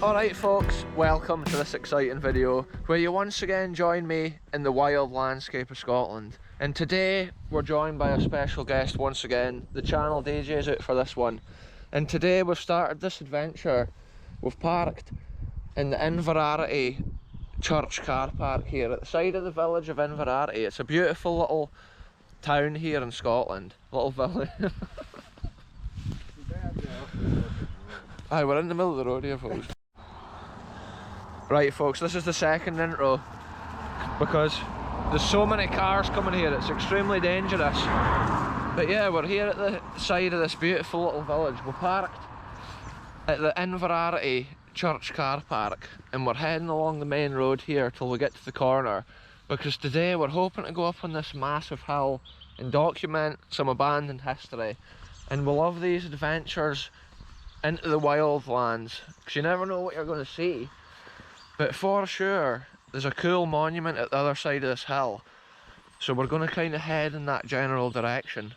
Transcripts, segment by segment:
Alright folks, welcome to this exciting video where you once again join me in the wild landscape of Scotland. And today we're joined by a special guest once again. The channel DJ's out for this one. And today we've started this adventure. We've parked in the Inverarity church car park here at the side of the village of Inverarity. It's a beautiful little town here in Scotland. Little village. Aye, we're in the middle of the road here folks. Right folks, this is the second intro because there's so many cars coming here, it's extremely dangerous. But yeah, we're here at the side of this beautiful little village. We're parked at the Inverarity church car park and we're heading along the main road here till we get to the corner, because today we're hoping to go up on this massive hill and document some abandoned history. And we love these adventures into the wildlands because you never know what you're going to see. But for sure, there's a cool monument at the other side of this hill. So we're going to kind of head in that general direction.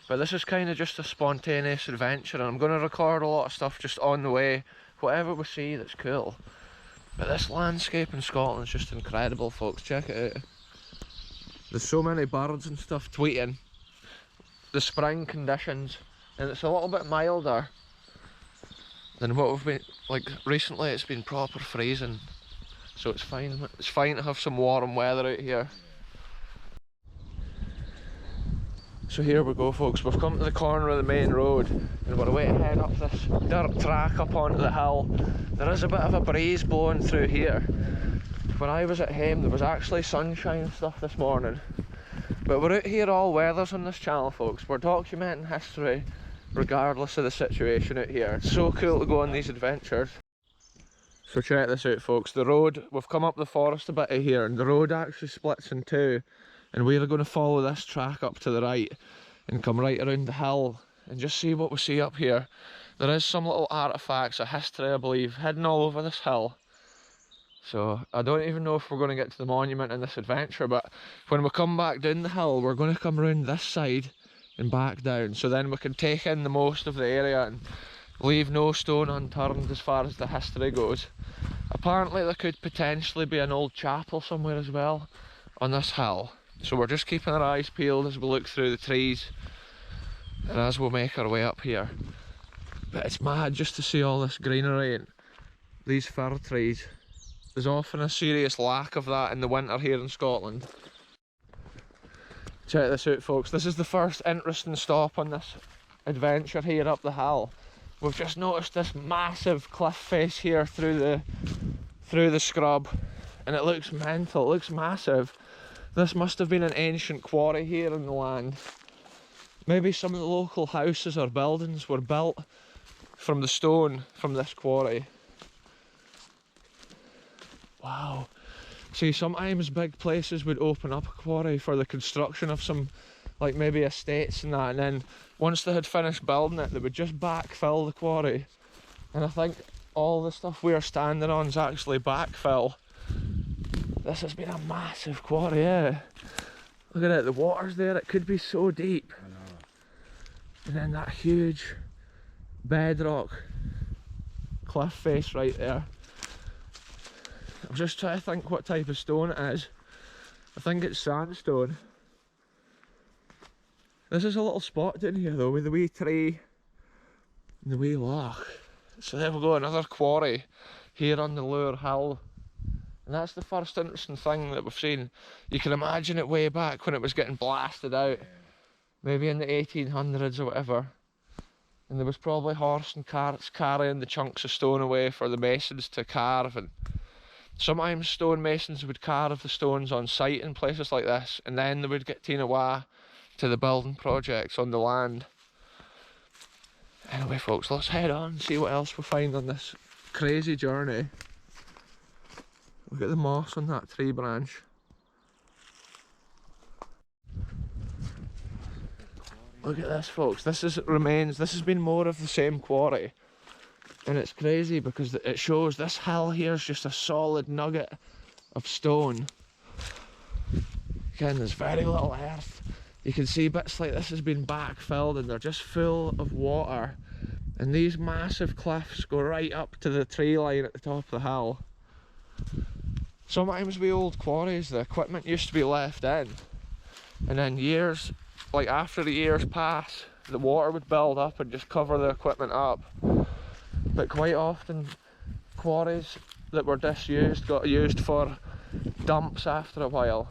But this is kind of just a spontaneous adventure and I'm going to record a lot of stuff just on the way. Whatever we see that's cool. But this landscape in Scotland is just incredible folks, check it out. There's so many birds and stuff tweeting. The spring conditions. And it's a little bit milder than what we've been, like recently it's been proper freezing. So it's fine to have some warm weather out here. So here we go folks, we've come to the corner of the main road and we're away to head up this dirt track up onto the hill. There is a bit of a breeze blowing through here. When I was at home there was actually sunshine and stuff this morning. But we're out here all weathers on this channel folks, we're documenting history regardless of the situation out here. It's so cool to go on these adventures. So check this out folks, the road, we've come up the forest a bit here and the road actually splits in two and we're going to follow this track up to the right and come right around the hill and just see what we see up here. There is some little artefacts of history I believe hidden all over this hill. So I don't even know if we're going to get to the monument in this adventure, but when we come back down the hill we're going to come around this side and back down, so then we can take in the most of the area and leave no stone unturned as far as the history goes. Apparently there could potentially be an old chapel somewhere as well on this hill, so we're just keeping our eyes peeled as we look through the trees and as we make our way up here. But it's mad just to see all this greenery and these fir trees. There's often a serious lack of that in the winter here in Scotland. Check this out folks, this is the first interesting stop on this adventure here up the hill. We've just noticed this massive cliff face here through the scrub and it looks mental, it looks massive. This must have been an ancient quarry here in the land. Maybe some of the local houses or buildings were built from the stone from this quarry. Wow. See, sometimes big places would open up a quarry for the construction of some, like maybe estates and that, and then once they had finished building it, they would just backfill the quarry. And I think all the stuff we're standing on is actually backfill. This has been a massive quarry, yeah. Look at it, the water's there, it could be so deep. I know. And then that huge bedrock cliff face right there. I'm just trying to think what type of stone it is. I think it's sandstone. This is a little spot down here though with the wee tree and the wee loch. So there we go, another quarry here on the Lour Hill. And that's the first interesting thing that we've seen. You can imagine it way back when it was getting blasted out. Maybe in the 1800s or whatever. And there was probably horse and carts carrying the chunks of stone away for the masons to carve, and sometimes stonemasons would carve the stones on site in places like this and then they would get taken away to the building projects on the land. Anyway folks, let's head on and see what else we find on this crazy journey. Look at the moss on that tree branch. Look at this folks, this has been more of the same quarry. And it's crazy because it shows this hill here is just a solid nugget of stone. Again, there's very little earth. You can see bits like this has been backfilled and they're just full of water. And these massive cliffs go right up to the tree line at the top of the hill. Sometimes with old quarries, the equipment used to be left in, and then years, like after the years pass, the water would build up and just cover the equipment up. But quite often, quarries that were disused got used for dumps after a while.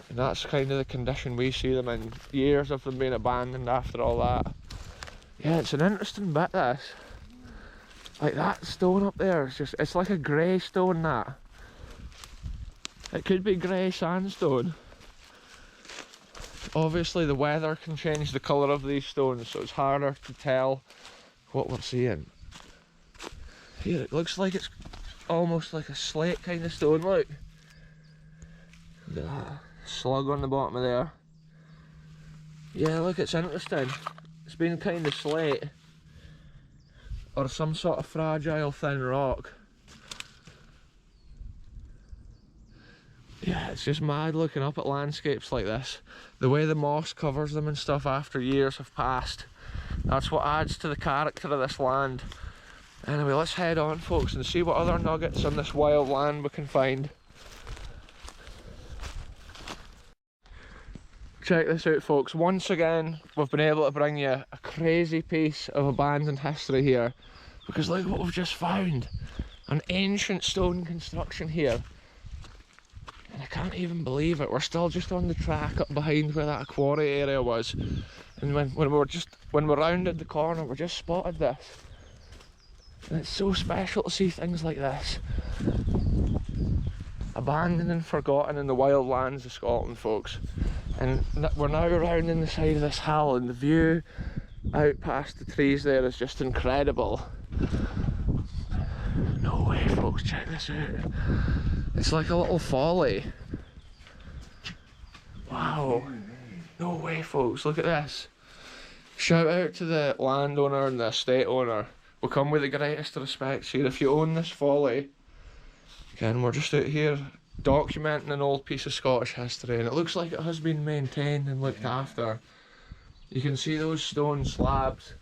And that's kind of the condition we see them in, years of them being abandoned after all that. Yeah, it's an interesting bit, this. Like that stone up there, it's like a grey stone, that. It could be grey sandstone. Obviously the weather can change the colour of these stones, so it's harder to tell what we're seeing. Here, it looks like it's almost like a slate kind of stone, look. Look at that slug on the bottom of there. Yeah, look, it's interesting. It's been kind of slate, or some sort of fragile thin rock. Yeah, it's just mad looking up at landscapes like this. The way the moss covers them and stuff after years have passed. That's what adds to the character of this land. Anyway, let's head on, folks, and see what other nuggets on this wild land we can find. Check this out, folks. Once again, we've been able to bring you a crazy piece of abandoned history here, because look what we've just found. An ancient stone construction here. And I can't even believe it. We're still just on the track up behind where that quarry area was. And when we rounded the corner, we just spotted this. And it's so special to see things like this. Abandoned and forgotten in the wild lands of Scotland, folks. And we're now rounding the side of this hill, and the view out past the trees there is just incredible. No way, folks, check this out. It's like a little folly. Wow. No way, folks, look at this. Shout out to the landowner and the estate owner. We come with the greatest respects here. If you own this folly, again, we're just out here documenting an old piece of Scottish history, and it looks like it has been maintained and looked after. You can see those stone slabs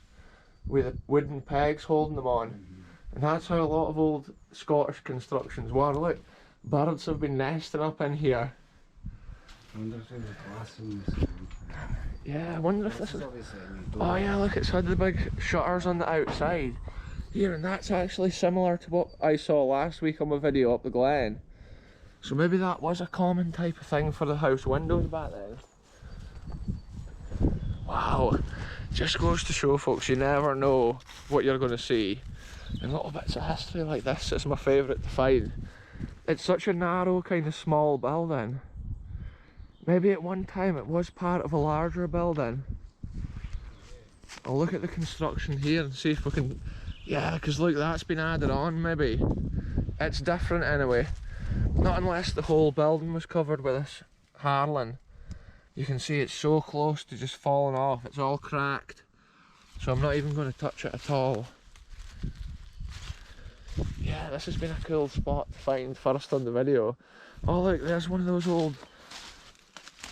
with the wooden pegs holding them on, and that's how a lot of old Scottish constructions were. Look, birds have been nesting up in here. I wonder if there's a glass in this. Yeah, I wonder if this is... Oh yeah, look, it's had the big shutters on the outside here, and that's actually similar to what I saw last week on my video up the glen. So maybe that was a common type of thing for the house windows back then. Wow, just goes to show, folks, you never know what you're going to see. And little bits of history like this is my favourite to find. It's such a narrow kind of small building. Maybe at one time it was part of a larger building. I'll look at the construction here and see if we can... Yeah, because look, that's been added on maybe. It's different anyway. Not unless the whole building was covered with this harlan. You can see it's so close to just falling off. It's all cracked. So I'm not even going to touch it at all. Yeah, this has been a cool spot to find first on the video. Oh look, there's one of those old...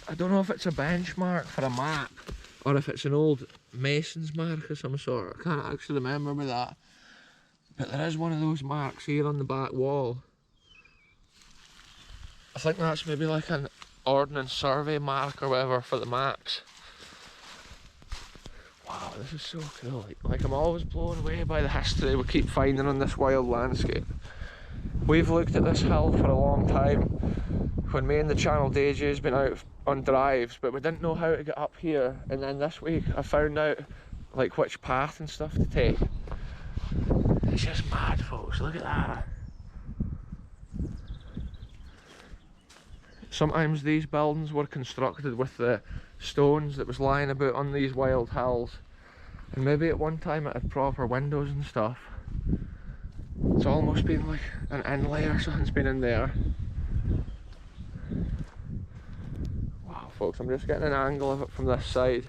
I don't know if it's a benchmark for a map or if it's an old mason's mark of some sort. I can't actually remember with that. But there is one of those marks here on the back wall. I think that's maybe like an ordnance survey mark or whatever for the maps. Wow, this is so cool. Like I'm always blown away by the history we keep finding on this wild landscape. We've looked at this hill for a long time. When me and the channel DJ's been out on drives, but we didn't know how to get up here. And then this week I found out like which path and stuff to take. It's just mad, folks. Look at that. Sometimes these buildings were constructed with the stones that was lying about on these wild hills, and maybe at one time it had proper windows and stuff. It's almost been like an inlay or something's been in there. Wow, folks, I'm just getting an angle of it from this side.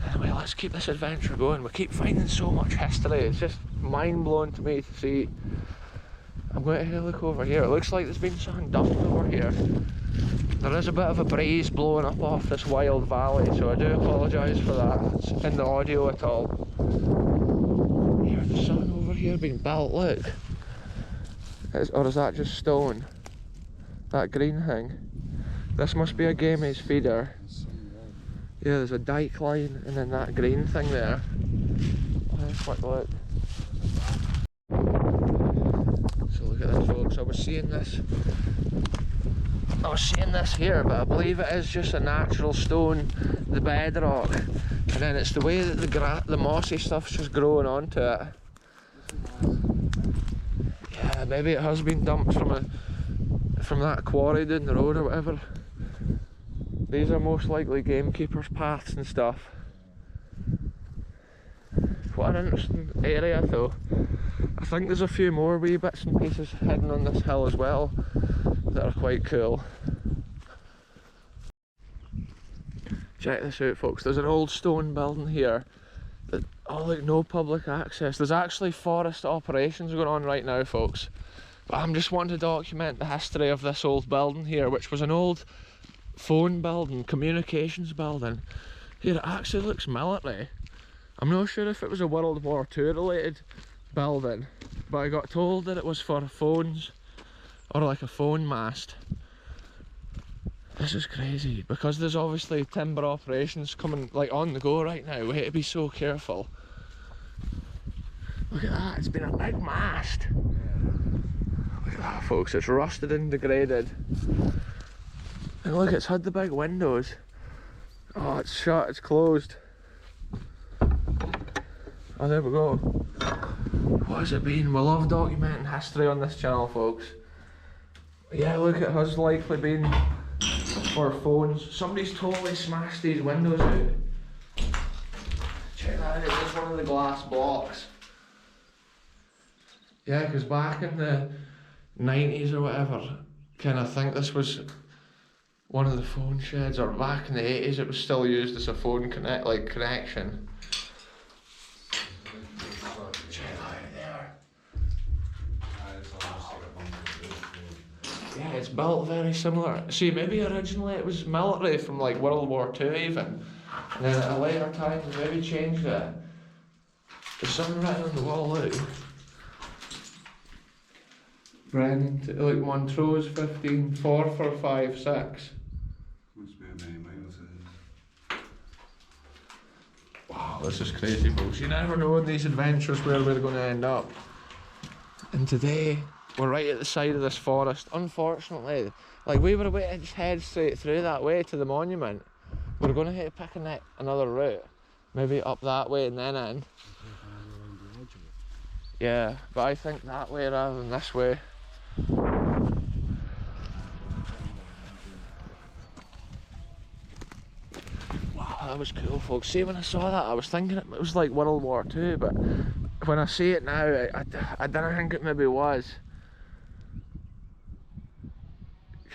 Anyway, let's keep this adventure going. We keep finding so much history. It's just mind-blowing to me to see. I'm going to have a look over here. It looks like there's been something dumped over here. There is a bit of a breeze blowing up off this wild valley, so I do apologise for that. It's in the audio at all. Yeah, there's something over here being built, look. Or is that just stone? That green thing? This must be a gamey's feeder. Yeah, there's a dike line and then that green thing there. Oh, let's quick look. So look at this, folks. I was seeing this here, but I believe it is just a natural stone, the bedrock, and then it's the way that the mossy stuff's just growing onto it. Yeah, maybe it has been dumped from that quarry down the road or whatever. These are most likely gamekeepers' paths and stuff. What an interesting area though. I think there's a few more wee bits and pieces hidden on this hill as well that are quite cool. Check this out, folks. There's an old stone building here that, oh look, no public access. There's actually forest operations going on right now, folks. But I'm just wanting to document the history of this old building here, which was an old phone building, communications building. Here, it actually looks military. I'm not sure if it was a World War II related building, but I got told that it was for phones, or like a phone mast. This is crazy, because there's obviously timber operations coming like on the go right now. We have to be so careful. Look at that, it's been a big mast. Look at that, folks, it's rusted and degraded. And look, it's had the big windows. Oh, it's shut, it's closed. Oh, there we go. What has it been? We love documenting history on this channel, folks. Yeah, look, it has likely been for phones. Somebody's totally smashed these windows out. Check that out, there's one of the glass blocks. Yeah, because back in the 90s or whatever, kind of think this was one of the phone sheds, or back in the 80s it was still used as a phone connection. Yeah, it's built very similar. See, maybe originally it was military from like World War II even, and then at a later time they maybe changed it. There's something written on the wall, look. Brennan, like Montrose 15, 4456. Must be a many miles it is. Wow, this is crazy, folks. You never know in these adventures where we're going to end up. And today, we're right at the side of this forest. Unfortunately, like we were waiting to just head straight through that way to the monument. We're going to have to pick another route. Maybe up that way and then in. Yeah, but I think that way rather than this way. Wow, that was cool, folks. See, when I saw that, I was thinking it was like World War II, but when I see it now, I didn't think it maybe was.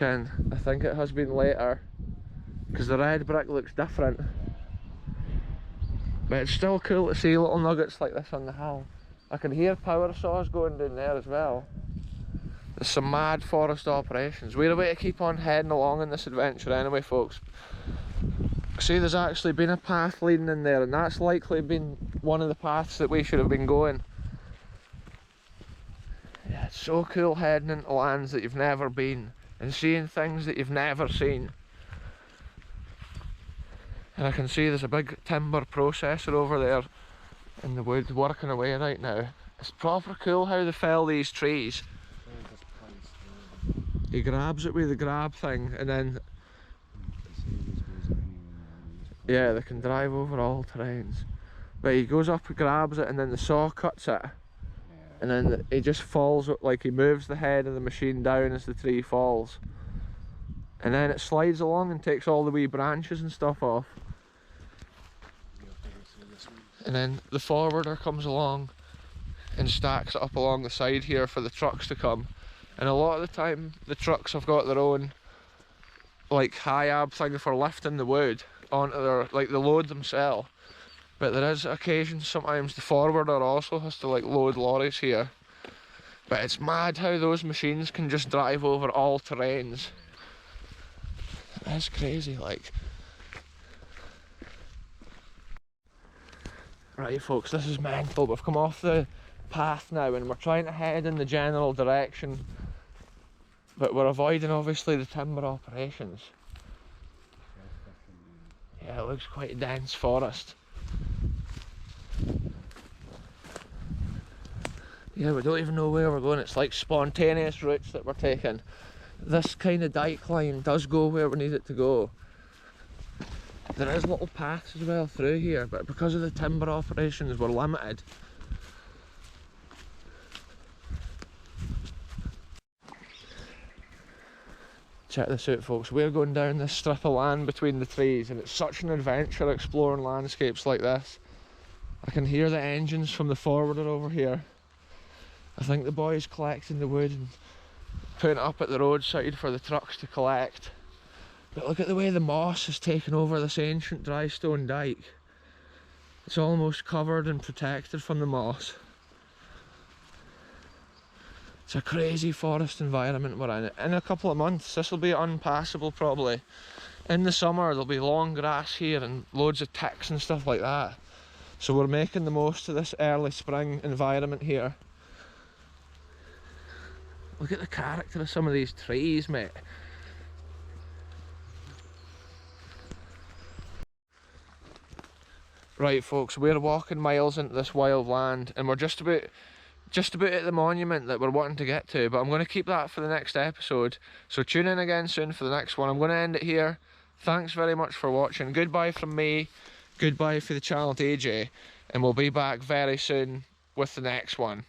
I think it has been later, because the red brick looks different. But it's still cool to see little nuggets like this on the hill. I can hear power saws going down there as well. There's some mad forest operations. We're away to keep on heading along in this adventure anyway, folks. See, there's actually been a path leading in there, and that's likely been one of the paths that we should have been going. Yeah, it's so cool heading into lands that you've never been and seeing things that you've never seen. And I can see there's a big timber processor over there in the woods working away right now. It's proper cool how they fell these trees. He grabs it with the grab thing, and then yeah, they can drive over all terrains. But he goes up and grabs it, and then the saw cuts it, and then he just falls, like he moves the head of the machine down as the tree falls, and then it slides along and takes all the wee branches and stuff off. And then the forwarder comes along and stacks it up along the side here for the trucks to come. And a lot of the time the trucks have got their own like high ab thing for lifting the wood onto their, like the load themselves. But there is occasions sometimes the forwarder also has to like load lorries here. But it's mad how those machines can just drive over all terrains. It's crazy, like. Right folks, this is mental. We've come off the path now and we're trying to head in the general direction, but we're avoiding obviously the timber operations. Yeah, it looks quite a dense forest. Yeah, we don't even know where we're going. It's like spontaneous routes that we're taking. This kind of dike line does go where we need it to go. There is little paths as well through here, but because of the timber operations we're limited. Check this out folks, we're going down this strip of land between the trees and it's such an adventure exploring landscapes like this. I can hear the engines from the forwarder over here. I think the boys collecting the wood and putting it up at the roadside for the trucks to collect. But look at the way the moss has taken over this ancient dry stone dike. It's almost covered and protected from the moss. It's a crazy forest environment we're in. In a couple of months this will be unpassable probably. In the summer there'll be long grass here and loads of ticks and stuff like that. So we're making the most of this early spring environment here. Look at the character of some of these trees, mate. Right folks, we're walking miles into this wild land and we're just about at the monument that we're wanting to get to, but I'm going to keep that for the next episode. So tune in again soon for the next one. I'm going to end it here. Thanks very much for watching. Goodbye from me, goodbye for the channel DJ, and we'll be back very soon with the next one.